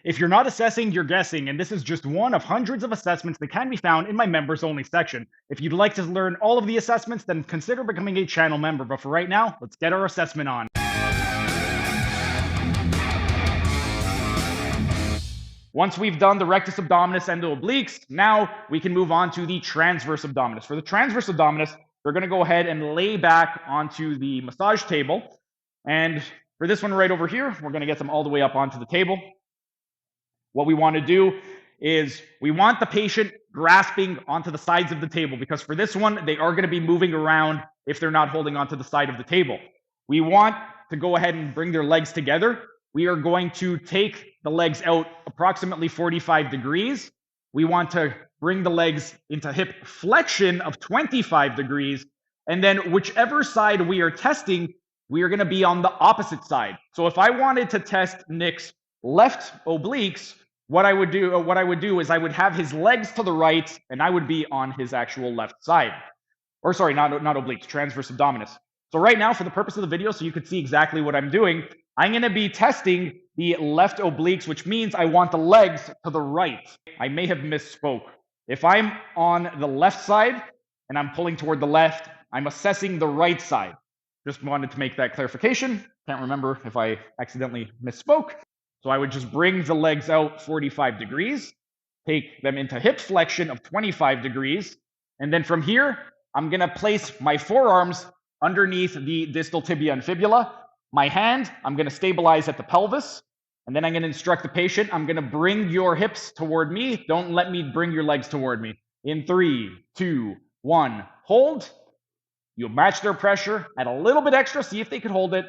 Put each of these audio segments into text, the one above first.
If you're not assessing, you're guessing, and this is just one of hundreds of assessments that can be found in my members only section. If you'd like to learn all of the assessments, then consider becoming a channel member. But for right now, let's get our assessment on. Once we've done the rectus abdominis and the obliques, now we can move on to the transverse abdominis. For the transverse abdominis, we're going to go ahead and lay back onto the massage table. And for this one right over here, we're going to get them all the way up onto the table. What we want to do is we want the patient grasping onto the sides of the table, because for this one, they are going to be moving around if they're not holding onto the side of the table. We want to go ahead and bring their legs together. We are going to take the legs out approximately 45 degrees. We want to bring the legs into hip flexion of 25 degrees. And then whichever side we are testing, we are going to be on the opposite side. So if I wanted to test Nick's left obliques, what I would do is I would have his legs to the right and I would be on his actual left side. Or sorry, not obliques, transverse abdominis. So right now, for the purpose of the video, so you could see exactly what I'm doing, I'm going to be testing the left obliques, which means I want the legs to the right. I may have misspoke. If I'm on the left side and I'm pulling toward the left, I'm assessing the right side. Just wanted to make that clarification. Can't remember if I accidentally misspoke. So I would just bring the legs out 45 degrees, take them into hip flexion of 25 degrees, and then from here, I'm going to place my forearms underneath the distal tibia and fibula. My hand, I'm going to stabilize at the pelvis, and then I'm going to instruct the patient, I'm going to bring your hips toward me. Don't let me bring your legs toward me. In 3, 2, 1, hold. You'll match their pressure, add a little bit extra, see if they can hold it.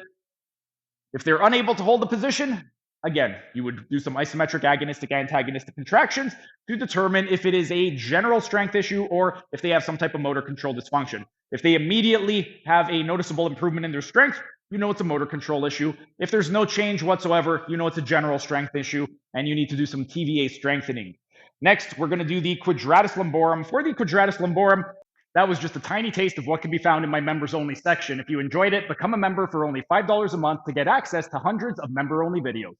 If they're unable to hold the position, again, you would do some isometric agonistic antagonistic contractions to determine if it is a general strength issue or if they have some type of motor control dysfunction. If they immediately have a noticeable improvement in their strength, you know it's a motor control issue. If there's no change whatsoever, you know it's a general strength issue and you need to do some TVA strengthening. Next, we're going to do the quadratus lumborum. For the quadratus lumborum, that was just a tiny taste of what can be found in my members only section. If you enjoyed it, become a member for only $5 a month to get access to hundreds of member only videos.